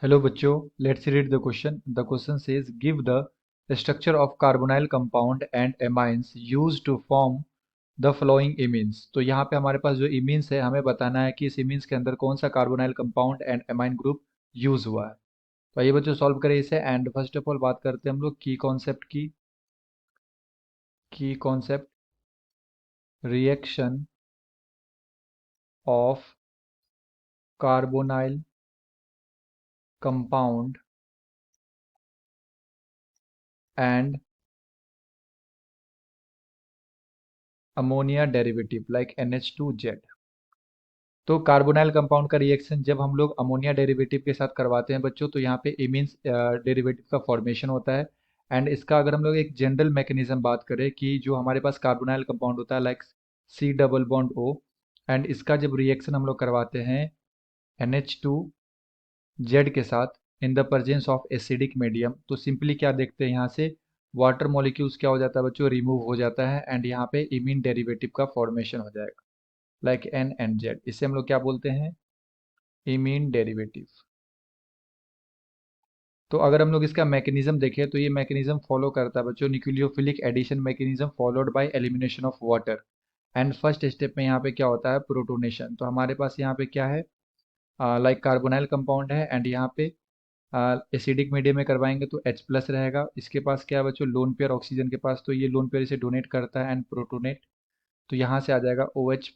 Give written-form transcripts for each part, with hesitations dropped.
Hello बच्चों, let's read the question. The question says give the structure of carbonyl compound and amines used to form the following amines. तो यहाँ पे हमारे पास जो amines है हमें बताना है कि इस amines के अंदर कौन सा carbonyl compound and amine group use हुआ है। तो आइए बच्चों सॉल्व करें इसे। एंड फर्स्ट ऑफ ऑल बात करते हैं हम लोग की concept reaction of carbonyl compound and ammonia derivative like NH2Z। तो कार्बोनाइल कंपाउंड का रिएक्शन जब हम लोग अमोनिया डेरिवेटिव के साथ करवाते हैं बच्चों, तो यहाँ पे इमीन्स डेरिवेटिव का फॉर्मेशन होता है। एंड इसका अगर हम लोग एक जनरल मैकेनिज्म बात करें कि जो हमारे पास कार्बोनाइल कंपाउंड होता है like C double bond O, and इसका जब रिएक्शन हम लोग करवाते हैं NH2Z के साथ in the presence of acidic medium, तो सिंपली क्या देखते हैं यहाँ से वाटर मॉलिक्यूल्स क्या हो जाता है बच्चों, रिमूव हो जाता है एंड यहाँ पे इमीन डेरिवेटिव का फॉर्मेशन हो जाएगा लाइक NNZ। इसे हम लोग क्या बोलते हैं, इमीन डेरिवेटिव। तो अगर हम लोग इसका मैकेनिज्म देखें तो ये मैकेनिज्म फॉलो करता है बच्चों nucleophilic addition mechanism followed by elimination of water. And first step में यहाँ पे क्या होता है, प्रोटोनेशन। तो हमारे पास यहाँ पे क्या है, लाइक कार्बोनाइल कंपाउंड है एंड यहाँ पे एसिडिक मीडियम में करवाएंगे तो H+ रहेगा। इसके पास क्या है बच्चों, लोन पेयर ऑक्सीजन के पास, तो ये लोन पेयर इसे डोनेट करता है एंड प्रोटोनेट, तो यहाँ से आ जाएगा OH+।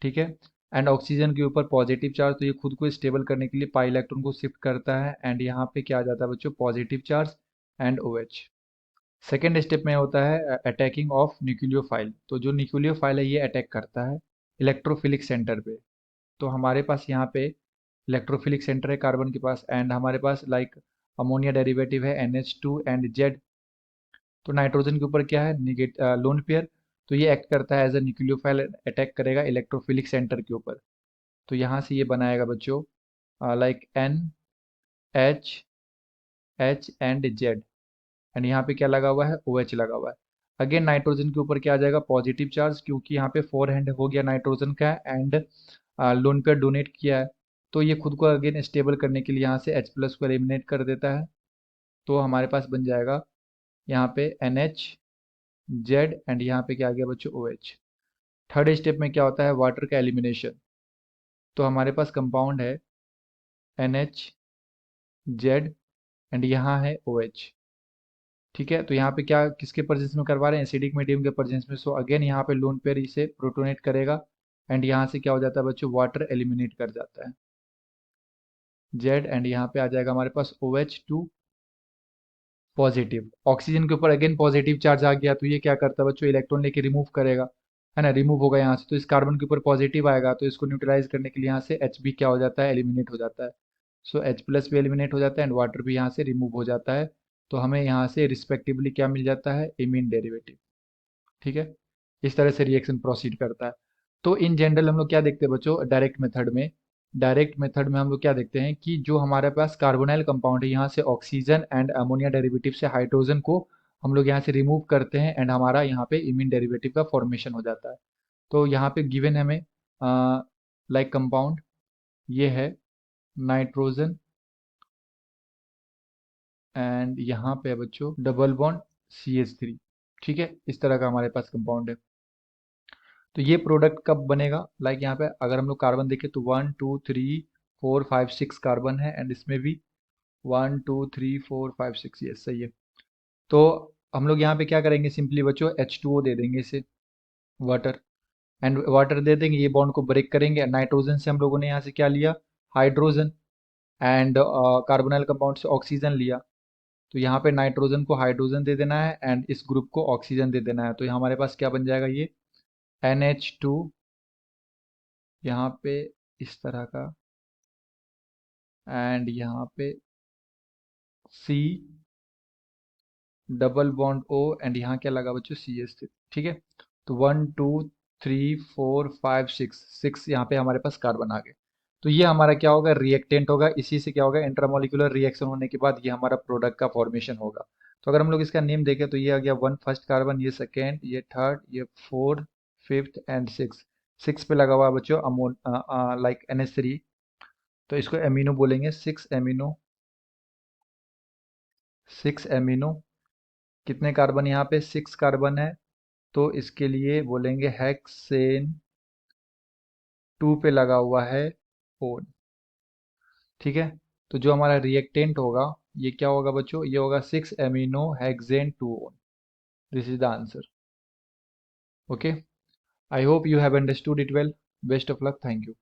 ठीक है। एंड ऑक्सीजन के ऊपर पॉजिटिव चार्ज, तो ये खुद को स्टेबल करने के लिए पाई इलेक्ट्रॉन को शिफ्ट करता है एंड यहाँ पे क्या आ जाता है बच्चों, positive charge and OH। Second step में होता है अटैकिंग ऑफ न्यूक्लियोफाइल। तो जो न्यूक्लियोफाइल है ये अटैक करता है इलेक्ट्रोफिलिक सेंटर पे। तो हमारे पास यहाँ पे इलेक्ट्रोफिलिक सेंटर है कार्बन के पास एंड हमारे पास लाइक अमोनिया डेरिवेटिव है NH2 एंड Z। तो नाइट्रोजन के ऊपर क्या है, लोन पेयर, तो ये एक्ट करता है एज अ न्यूक्लियोफाइल, अटैक करेगा इलेक्ट्रोफिलिक सेंटर के ऊपर। तो यहाँ से ये बनाएगा बच्चों like NH and Z। And यहाँ पे क्या लगा हुआ है, OH लगा हुआ है। अगेन नाइट्रोजन के ऊपर क्या आ जाएगा, पॉजिटिव चार्ज, क्योंकि यहाँ पे फोर हैंड हो गया नाइट्रोजन का एंड लोन पेयर डोनेट किया है। तो ये खुद को अगेन स्टेबल करने के लिए यहाँ से H+ को एलिमिनेट कर देता है। तो हमारे पास बन जाएगा यहाँ पे NH Z एंड यहाँ पे क्या आ गया बच्चों, OH। थर्ड स्टेप में क्या होता है, वाटर का एलिमिनेशन। तो हमारे पास कंपाउंड है NH Z एंड यहाँ है OH। ठीक है। तो यहाँ पे क्या किसके प्रेजेंस में करवा रहे हैं, एसिडिक मीडियम के प्रेजेंस में। सो अगेन यहाँ पे लोन पेयर इसे प्रोटोनेट करेगा एंड यहाँ से क्या हो जाता है बच्चों, वाटर एलिमिनेट कर जाता है Z एंड यहाँ पे आ जाएगा हमारे पास OH2 पॉजिटिव। ऑक्सीजन के ऊपर अगेन पॉजिटिव चार्ज आ गया, तो ये क्या करता है बच्चों, इलेक्ट्रॉन लेके रिमूव करेगा, है ना, रिमूव होगा यहाँ से। तो इस कार्बन के ऊपर पॉजिटिव आएगा, तो इसको न्यूट्रलाइज करने के लिए यहाँ से H भी क्या हो जाता है, एलिमिनेट हो जाता है। सो H+ भी एलिमिनेट हो जाता है एंड वाटर भी यहाँ से रिमूव हो जाता है। तो हमें यहाँ से रिस्पेक्टिवली क्या मिल जाता है, इमीन डेरिवेटिव। ठीक है। इस तरह से रिएक्शन प्रोसीड करता है। तो इन जनरल हम लोग क्या देखते हैं बच्चों, डायरेक्ट मेथड में हम लोग क्या देखते हैं कि जो हमारे पास कार्बोनाइल कंपाउंड है यहाँ से ऑक्सीजन एंड अमोनिया डेरिवेटिव से हाइड्रोजन को हम लोग यहाँ से रिमूव करते हैं एंड हमारा यहाँ पे इमीन डेरिवेटिव का फॉर्मेशन हो जाता है। तो यहाँ पे गिवन हमें लाइक कंपाउंड ये है नाइट्रोजन एंड यहाँ पे है बच्चों डबल बॉन्ड CH3। ठीक है, इस तरह का हमारे पास कंपाउंड है। तो ये प्रोडक्ट कब बनेगा, लाइक यहाँ पे अगर हम लोग कार्बन देखें तो 1 2 3 4 5 6 कार्बन है एंड इसमें भी 1 2 3 4 5 6, ये सही है। तो हम लोग यहाँ पे क्या करेंगे, सिंपली बच्चों H2O दे देंगे इसे, वाटर, एंड वाटर दे देंगे, ये बॉन्ड को ब्रेक करेंगे। नाइट्रोजन से हम लोगों ने यहाँ से क्या लिया, हाइड्रोजन, एंड कार्बोनाइल कंपाउंड से ऑक्सीजन लिया। तो यहाँ पे नाइट्रोजन को हाइड्रोजन दे देना है एंड इस ग्रुप को ऑक्सीजन दे देना है। तो हमारे पास क्या बन जाएगा, ये NH2 यहाँ पे इस तरह का एंड यहाँ पे C double bond O and यहाँ क्या लगा बच्चों, CH3। ठीक है। तो 1 2 3 4 5 6 यहाँ पे हमारे पास कार्बन आ गए। तो ये हमारा क्या होगा, रिएक्टेंट होगा। इसी से क्या होगा, इंट्रामोलिकुलर रिएक्शन होने के बाद ये हमारा प्रोडक्ट का फॉर्मेशन होगा। तो अगर हम लोग इसका नेम देखें तो ये आ गया 1 फर्स्ट कार्बन, ये सेकेंड, ये थर्ड, ये fourth, fifth and six. Six पे लगा हुआ है बच्चों अमोन लाइक NH3। तो इसको एमिनो बोलेंगे, 6 एमिनो। कितने कार्बन यहाँ पे? 6 कार्बन है, तो इसके लिए बोलेंगे हेक्सेन 2 पे लगा हुआ है O। ठीक है, तो जो हमारा रिएक्टेंट होगा ये क्या होगा बच्चों? ये होगा 6 amino hexane 2 O। This is the answer. Okay, I hope you have understood it well. Best of luck, thank you.